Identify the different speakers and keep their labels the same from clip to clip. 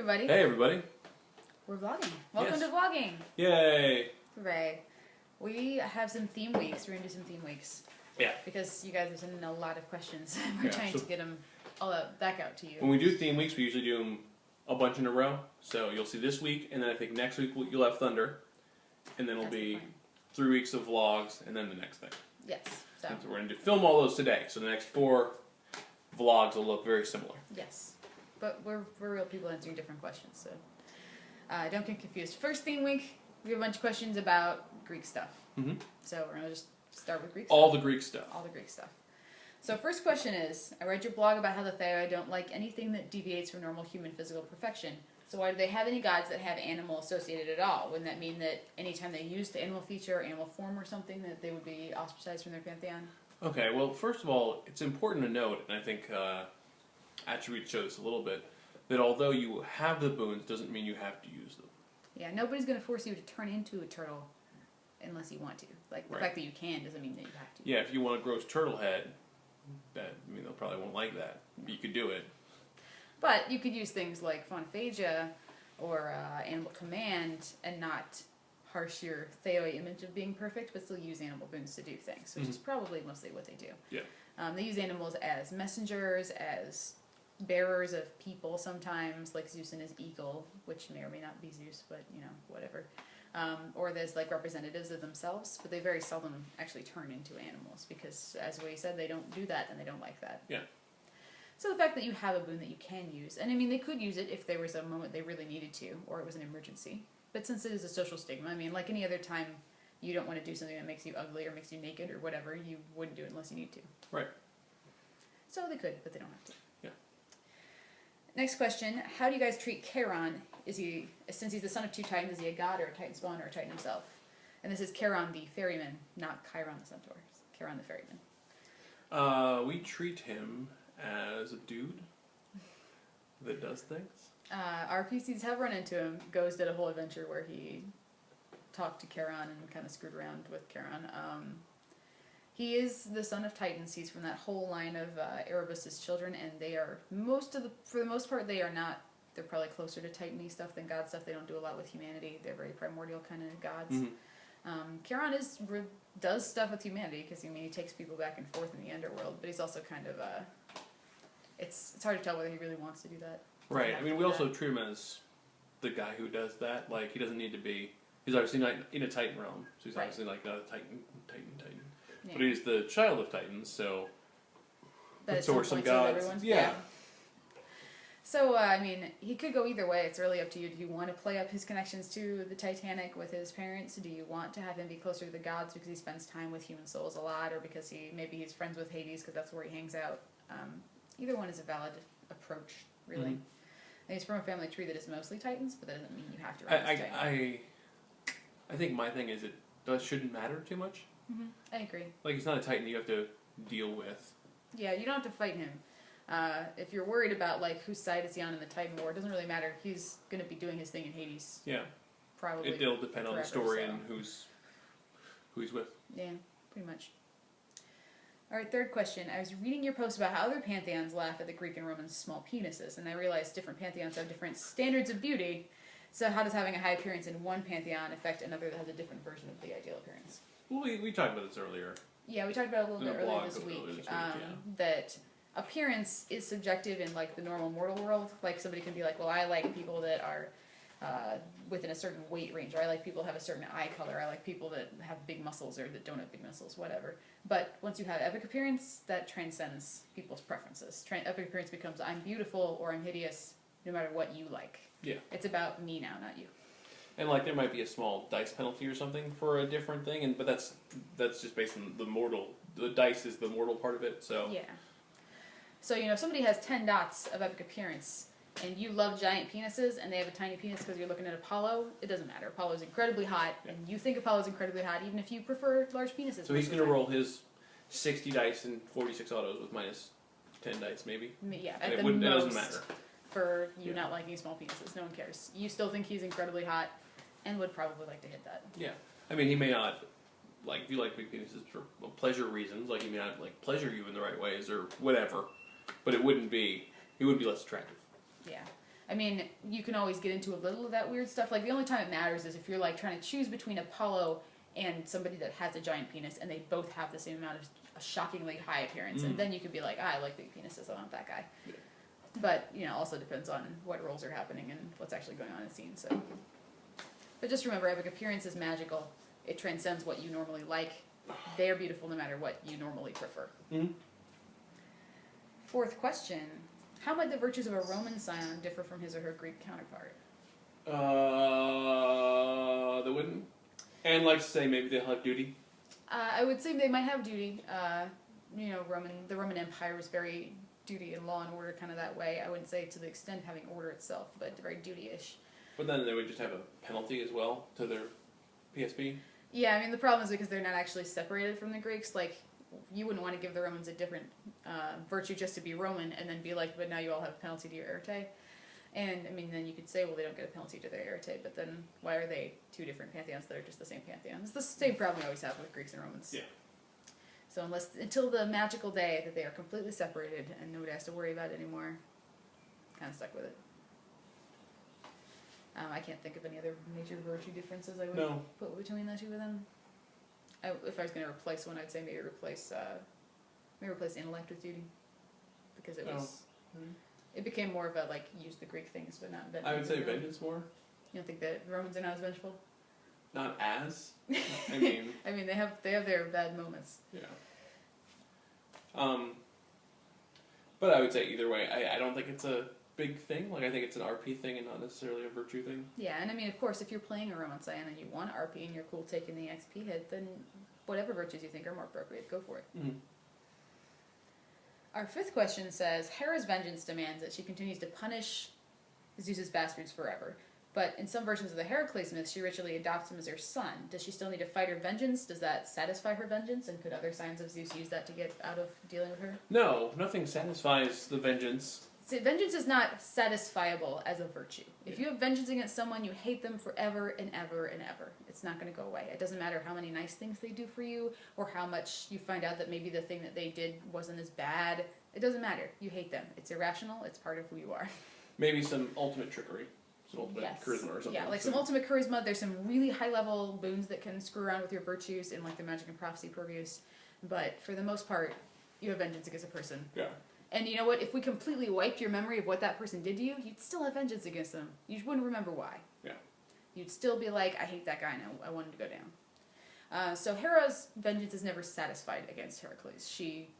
Speaker 1: everybody.
Speaker 2: Hey, everybody.
Speaker 1: We're vlogging. Welcome
Speaker 2: Yes.
Speaker 1: to vlogging.
Speaker 2: Yay.
Speaker 1: Hooray. We have some theme weeks. We're going to do some theme weeks.
Speaker 2: Yeah.
Speaker 1: Because you guys are sending a lot of questions. We're
Speaker 2: Yeah,
Speaker 1: trying
Speaker 2: so
Speaker 1: to get them all back out to you.
Speaker 2: When we do theme weeks, we usually do them a bunch in a row. So you'll see this week, and then I think next week you'll have Thunder. And then it'll
Speaker 1: That's the
Speaker 2: be
Speaker 1: plan.
Speaker 2: 3 weeks of vlogs, and then the next thing.
Speaker 1: Yes. So.
Speaker 2: And so we're going to film all those today. So the next 4 vlogs will look very similar.
Speaker 1: Yes. But we're real people answering different questions. So don't get confused. First theme week, we have a bunch of questions about Greek stuff.
Speaker 2: Mm-hmm.
Speaker 1: So we're going to just start with Greek
Speaker 2: All
Speaker 1: stuff.
Speaker 2: the Greek stuff.
Speaker 1: All the Greek stuff. So first question is, I read your blog about how the Theoi don't like anything that deviates from normal human physical perfection. So why do they have any gods that have animal associated at all? Wouldn't that mean that anytime they use the animal feature or animal form or something that they would be ostracized from their pantheon?
Speaker 2: Okay, well, first of all, it's important to note, and I think attributes show this a little bit, that although you have the boons, doesn't mean you have to use them.
Speaker 1: Yeah, nobody's going to force you to turn into a turtle unless you want to. Like, the fact that you can doesn't mean that you have to.
Speaker 2: Yeah, if you want a gross turtle head, they probably won't like that. But you could do it.
Speaker 1: But you could use things like Phaunophagia or Animal Command and not harsh your Theoi image of being perfect, but still use animal boons to do things, which is probably mostly what they do.
Speaker 2: Yeah.
Speaker 1: They use animals as messengers, as bearers of people sometimes, like Zeus and his eagle, which may or may not be Zeus, but, you know, whatever. Or there's like representatives of themselves, but they very seldom actually turn into animals because, as we said, they don't do that and they don't like that.
Speaker 2: Yeah.
Speaker 1: So the fact that you have a boon that you can use, and I mean they could use it if there was a moment they really needed to, or it was an emergency. But since it is a social stigma, I mean, like any other time you don't want to do something that makes you ugly or makes you naked or whatever, you wouldn't do it unless you need to.
Speaker 2: Right.
Speaker 1: So they could, but they don't have to.
Speaker 2: Yeah.
Speaker 1: Next question, how do you guys treat Charon? Is he, since he's the son of 2 titans, is he a god or a titanspawn or a titan himself? And this is Charon the ferryman, not Chiron the centaur. It's Charon the ferryman.
Speaker 2: We treat him as a dude that does things.
Speaker 1: Our PCs have run into him. Goes did a whole adventure where he talked to Charon and kind of screwed around with Charon. He is the son of Titans. He's from that whole line of Erebus's children, and they are for the most part, they are not. They're probably closer to Titan-y stuff than God stuff. They don't do a lot with humanity. They're very primordial kind of gods.
Speaker 2: Mm-hmm.
Speaker 1: Charon does stuff with humanity because he takes people back and forth in the underworld, but he's also kind of it's hard to tell whether he really wants to do that.
Speaker 2: Right. I mean, we also treat him as the guy who does that. Like, he doesn't need to be. He's obviously not in a Titan realm, so he's obviously like not a Titan. Yeah. But he's the child of Titans, so.
Speaker 1: But
Speaker 2: so are some gods. Yeah.
Speaker 1: So, I mean, he could go either way. It's really up to you. Do you want to play up his connections to the Titanic with his parents? Do you want to have him be closer to the gods because he spends time with human souls a lot, or because maybe he's friends with Hades because that's where he hangs out? Either one is a valid approach, really.
Speaker 2: Mm-hmm.
Speaker 1: And he's from a family tree that is mostly Titans, but that doesn't mean you have to ride this Titan.
Speaker 2: I think my thing is shouldn't matter too much.
Speaker 1: Mm-hmm. I agree.
Speaker 2: Like, he's not a Titan you have to deal with. Yeah,
Speaker 1: you don't have to fight him. If you're worried about, like, whose side is he on in the Titan War, it doesn't really matter. He's going to be doing his thing in Hades.
Speaker 2: Yeah.
Speaker 1: Probably.
Speaker 2: It'll depend on the story and who he's with.
Speaker 1: Yeah, pretty much. Alright, third question. I was reading your post about how other pantheons laugh at the Greek and Roman small penises, and I realized different pantheons have different standards of beauty. So how does having a high appearance in one pantheon affect another that has a different version of the ideal appearance?
Speaker 2: Well, we talked about this earlier.
Speaker 1: Yeah, we talked about it a little bit earlier this week. That appearance is subjective in, like, the normal mortal world. Like, somebody can be like, well, I like people that are within a certain weight range, or I like people that have a certain eye color, I like people that have big muscles or that don't have big muscles, whatever. But once you have epic appearance, that transcends people's preferences. Epic appearance becomes, I'm beautiful or I'm hideous, no matter what you like.
Speaker 2: Yeah.
Speaker 1: It's about me now, not you.
Speaker 2: And, like, there might be a small dice penalty or something for a different thing, but that's just based on the mortal. The dice is the mortal part of it, so.
Speaker 1: Yeah. So, you know, if somebody has 10 dots of epic appearance, and you love giant penises, and they have a tiny penis because you're looking at Apollo, it doesn't matter. Apollo's incredibly hot, and you think Apollo's incredibly hot, even if you prefer large penises.
Speaker 2: So he's going to roll his 60 dice and 46 autos with minus 10 dice, maybe?
Speaker 1: Yeah,
Speaker 2: and
Speaker 1: at the
Speaker 2: it doesn't
Speaker 1: most,
Speaker 2: matter.
Speaker 1: For you not liking small penises. No one cares. You still think he's incredibly hot, and would probably like to hit that.
Speaker 2: Yeah. I mean, he may not, like, if you like big penises for pleasure reasons, like, he may not, like, pleasure you in the right ways or whatever, but he would be less attractive.
Speaker 1: Yeah. I mean, you can always get into a little of that weird stuff. Like, the only time it matters is if you're, like, trying to choose between Apollo and somebody that has a giant penis, and they both have the same amount of a shockingly high appearance. And then you could be like, I like big penises, I want that guy. Yeah. But, you know, also depends on what roles are happening and what's actually going on in the scene, so. But just remember, epic appearance is magical. It transcends what you normally like. They are beautiful no matter what you normally prefer. Fourth question. How might the virtues of a Roman scion differ from his or her Greek counterpart?
Speaker 2: They wouldn't. And like to say maybe they'll have duty.
Speaker 1: I would say they might have duty. You know, the Roman Empire was very duty and law and order kind of that way. I wouldn't say to the extent having order itself, but very duty-ish.
Speaker 2: But then they would just have a penalty as well to their PSP.
Speaker 1: Yeah, I mean, the problem is because they're not actually separated from the Greeks. Like, you wouldn't want to give the Romans a different virtue just to be Roman and then be like, but now you all have a penalty to your arete. And, I mean, then you could say, well, they don't get a penalty to their arete, but then why are they two different pantheons that are just the same pantheon? It's the same problem we always have with Greeks and Romans.
Speaker 2: Yeah.
Speaker 1: So until the magical day that they are completely separated and nobody has to worry about it anymore, kind of stuck with it. I can't think of any other major virtue differences I would put between the two of them. If I was going to replace one, I'd say maybe replace intellect with duty, because it was it became more of a like use the Greek things but not vengeance.
Speaker 2: I would say vengeance more.
Speaker 1: You don't think that Romans are not as vengeful?
Speaker 2: Not as. I mean.
Speaker 1: I mean, they have their bad moments.
Speaker 2: Yeah. But I would say either way, I don't think it's a big thing. Like, I think it's an RP thing and not necessarily a virtue thing.
Speaker 1: Yeah, and I mean, of course, if you're playing a Roman Scion and you want RP and you're cool taking the XP hit, then whatever virtues you think are more appropriate, go for it. Our fifth question says, Hera's vengeance demands that she continues to punish Zeus's bastards forever. But in some versions of the Heracles myth, she ritually adopts him as her son. Does she still need to fight her vengeance? Does that satisfy her vengeance? And could other scions of Zeus use that to get out of dealing with her?
Speaker 2: No, nothing satisfies the vengeance.
Speaker 1: See, vengeance is not satisfiable as a virtue. If you have vengeance against someone, you hate them forever and ever and ever. It's not going to go away. It doesn't matter how many nice things they do for you, or how much you find out that maybe the thing that they did wasn't as bad. It doesn't matter. You hate them. It's irrational. It's part of who you are.
Speaker 2: Maybe some ultimate trickery. Some ultimate charisma or something.
Speaker 1: Yeah, like some ultimate charisma. There's some really high-level boons that can screw around with your virtues in like the magic and prophecy purviews. But for the most part, you have vengeance against a person.
Speaker 2: Yeah.
Speaker 1: And you know what? If we completely wiped your memory of what that person did to you, you'd still have vengeance against them. You wouldn't remember why.
Speaker 2: Yeah.
Speaker 1: You'd still be like, I hate that guy now. I want him to go down. So Hera's vengeance is never satisfied against Heracles. She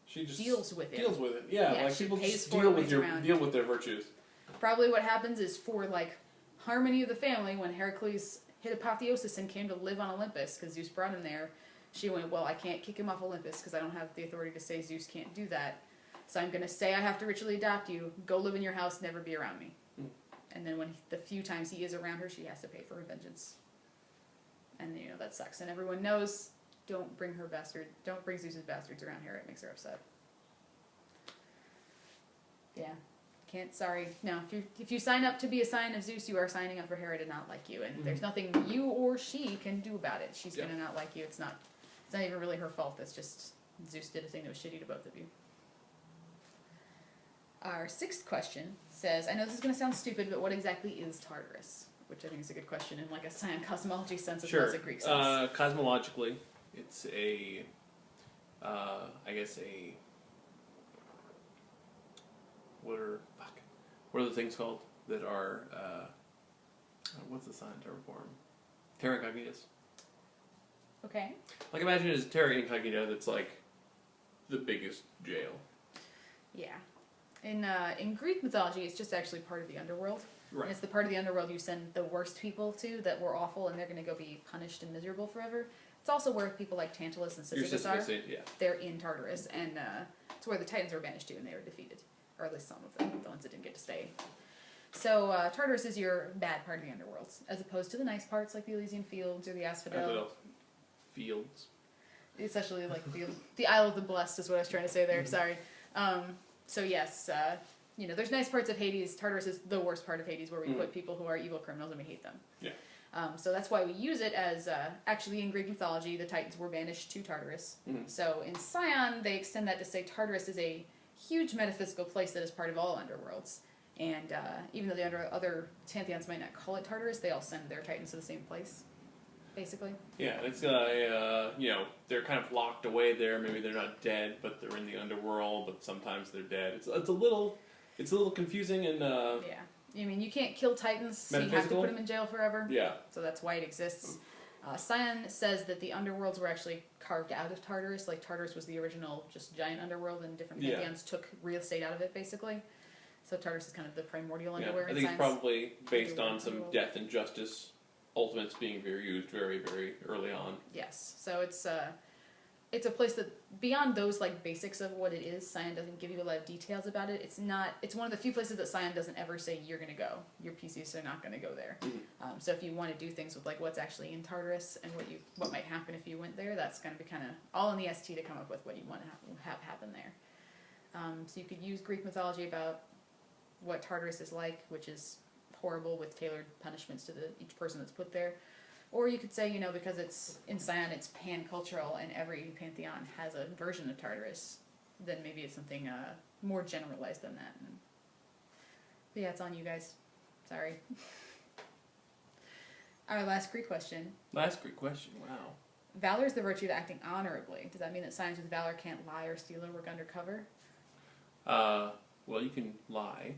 Speaker 1: just deals with it.
Speaker 2: Deals with it. Yeah, like people just deal with their virtues.
Speaker 1: Probably what happens is for like harmony of the family, when Heracles hit apotheosis and came to live on Olympus because Zeus brought him there, she went, well, I can't kick him off Olympus because I don't have the authority to say Zeus can't do that. So I'm going to say I have to ritually adopt you. Go live in your house, never be around me. And then the few times he is around her, she has to pay for her vengeance. And, you know, that sucks. And everyone knows, don't bring Zeus's bastards around here. It makes her upset. Yeah. Sorry. No, if you sign up to be a scion of Zeus, you are signing up for Hera to not like you. And there's nothing you or she can do about it. She's going to not like you. It's not even really her fault. It's just Zeus did a thing that was shitty to both of you. Our sixth question says, I know this is going to sound stupid, but what exactly is Tartarus? Which I think is a good question in like a science cosmology sense as well as a Greek sense.
Speaker 2: Cosmologically, it's what are the things called that are, what's the sign term for them? Terra Incognitas.
Speaker 1: Okay.
Speaker 2: Like imagine it's Terra Incognita that's like the biggest jail.
Speaker 1: Yeah. In Greek mythology, it's just actually part of the underworld.
Speaker 2: Right.
Speaker 1: And it's the part of the underworld you send the worst people to that were awful and they're going to go be punished and miserable forever. It's also where people like Tantalus and Sisyphus are.
Speaker 2: Yeah.
Speaker 1: They're in Tartarus, and it's where the Titans were banished to and they were defeated. Or at least some of them, the ones that didn't get to stay. So Tartarus is your bad part of the underworld, as opposed to the nice parts like the Elysian Fields or the Asphodel.
Speaker 2: Fields.
Speaker 1: It's actually like the Isle of the Blessed is what I was trying to say there, sorry. So yes, you know, there's nice parts of Hades. Tartarus is the worst part of Hades, where we put people who are evil criminals and we hate them.
Speaker 2: Yeah.
Speaker 1: So that's why we use it as, actually in Greek mythology, the Titans were banished to Tartarus. So in Scion, they extend that to say Tartarus is a huge metaphysical place that is part of all underworlds. And even though the other pantheons might not call it Tartarus, they all send their titans to the same place, basically.
Speaker 2: Yeah, it's they're kind of locked away there. Maybe they're not dead, but they're in the underworld. But sometimes they're dead. It's a little confusing and
Speaker 1: yeah. I mean, you can't kill titans, so you have to put them in jail forever.
Speaker 2: Yeah.
Speaker 1: So that's why it exists. Scion says that the underworlds were actually carved out of Tartarus. Like, Tartarus was the original just giant underworld, and different pantheons took real estate out of it, basically. So Tartarus is kind of the primordial underworld.
Speaker 2: I think it's probably based on some death and justice ultimates being used very, very early on.
Speaker 1: Yes. So it's a place that, beyond those like basics of what it is, Scion doesn't give you a lot of details about it. It's one of the few places that Scion doesn't ever say you're going to go. Your PCs are not going to go there. Mm-hmm. So if you want to do things with like what's actually in Tartarus and what might happen if you went there, that's going to be kind of all in the ST to come up with what you want to have happen there. So you could use Greek mythology about what Tartarus is like, which is horrible with tailored punishments to each person that's put there. Or you could say, because it's in Scion, it's pan-cultural, and every pantheon has a version of Tartarus, then maybe it's something more generalized than that. But yeah, it's on you guys. Sorry. Our last Greek question.
Speaker 2: Last Greek question, wow.
Speaker 1: Valor is the virtue of acting honorably. Does that mean that Scions with valor can't lie or steal or work undercover?
Speaker 2: Well, you can lie.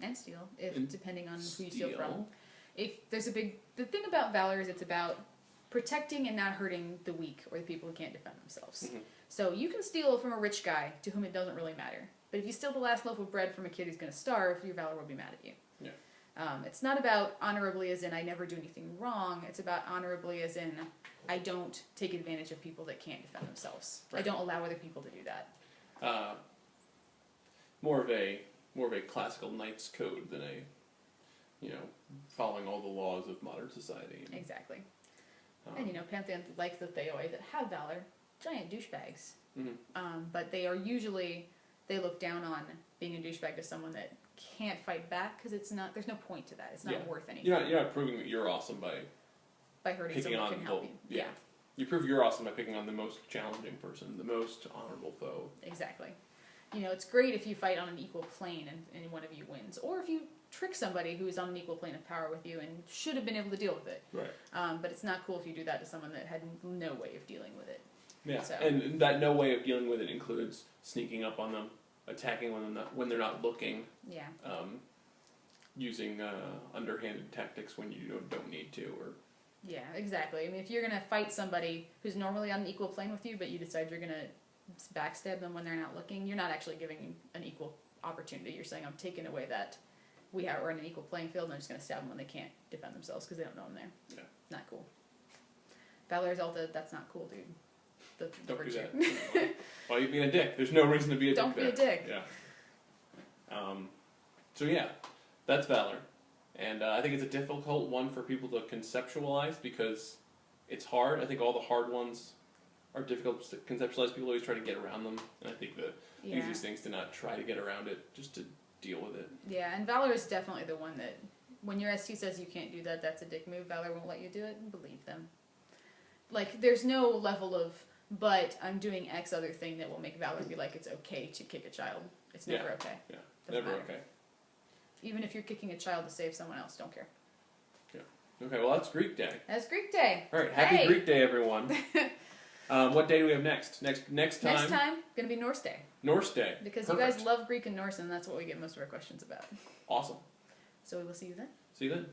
Speaker 1: And steal, depending on who you steal from. The thing about valor is it's about protecting and not hurting the weak or the people who can't defend themselves. Mm-hmm. So you can steal from a rich guy to whom it doesn't really matter. But if you steal the last loaf of bread from a kid who's going to starve, your valor will be mad at you. Yeah. It's not about honorably as in I never do anything wrong. It's about honorably as in I don't take advantage of people that can't defend themselves. Right. I don't allow other people to do that.
Speaker 2: More of a classical knight's code than following all the laws of modern society.
Speaker 1: Exactly. And pantheons like the Theoi that have valor, giant douchebags. Mm-hmm. But they look down on being a douchebag to someone that can't fight back because there's no point to that. It's not worth anything.
Speaker 2: You're not proving that you're awesome by
Speaker 1: hurting someone who can help you. Yeah.
Speaker 2: You prove you're awesome by picking on the most challenging person, the most honorable foe.
Speaker 1: Exactly. It's great if you fight on an equal plane and one of you wins. Or if you trick somebody who is on an equal plane of power with you and should have been able to deal with it.
Speaker 2: Right.
Speaker 1: But it's not cool if you do that to someone that had no way of dealing with it.
Speaker 2: Yeah, so. And that no way of dealing with it includes sneaking up on them, attacking when they're not looking.
Speaker 1: Yeah.
Speaker 2: Using underhanded tactics when you don't need to.
Speaker 1: Yeah, exactly. I mean, if you're going to fight somebody who's normally on an equal plane with you, but you decide you're going to backstab them when they're not looking, you're not actually giving an equal opportunity. You're saying, I'm taking away that we're on an equal playing field and I'm just going to stab them when they can't defend themselves because they don't know I'm there. Yeah. Not cool. Valor's Alta, that's not cool, dude.
Speaker 2: Don't do that. Why are you being a dick? There's no reason to be a dick.
Speaker 1: Don't be a dick.
Speaker 2: Yeah. So yeah, that's Valor. And I think it's a difficult one for people to conceptualize because it's hard. I think all the hard ones are difficult to conceptualize. People always try to get around them, and I think the easiest thing is to not try to get around it, just to deal with it. Yeah,
Speaker 1: and Valor is definitely the one that, when your ST says you can't do that, that's a dick move, Valor won't let you do it, and believe them. Like, there's no level of, but I'm doing X other thing that will make Valor be like, it's okay to kick a child. It's never okay.
Speaker 2: Yeah,
Speaker 1: doesn't
Speaker 2: never
Speaker 1: matter.
Speaker 2: Okay.
Speaker 1: Even if you're kicking a child to save someone else, don't care.
Speaker 2: Yeah. Okay, well, that's Greek Day.
Speaker 1: That's Greek Day.
Speaker 2: All right, happy Greek Day, everyone. What day do we have next? Next time?
Speaker 1: Next time, going to be Norse Day.
Speaker 2: Norse Day.
Speaker 1: Because you guys love Greek and Norse, and that's what we get most of our questions about.
Speaker 2: Awesome.
Speaker 1: So we will see you then.
Speaker 2: See you then.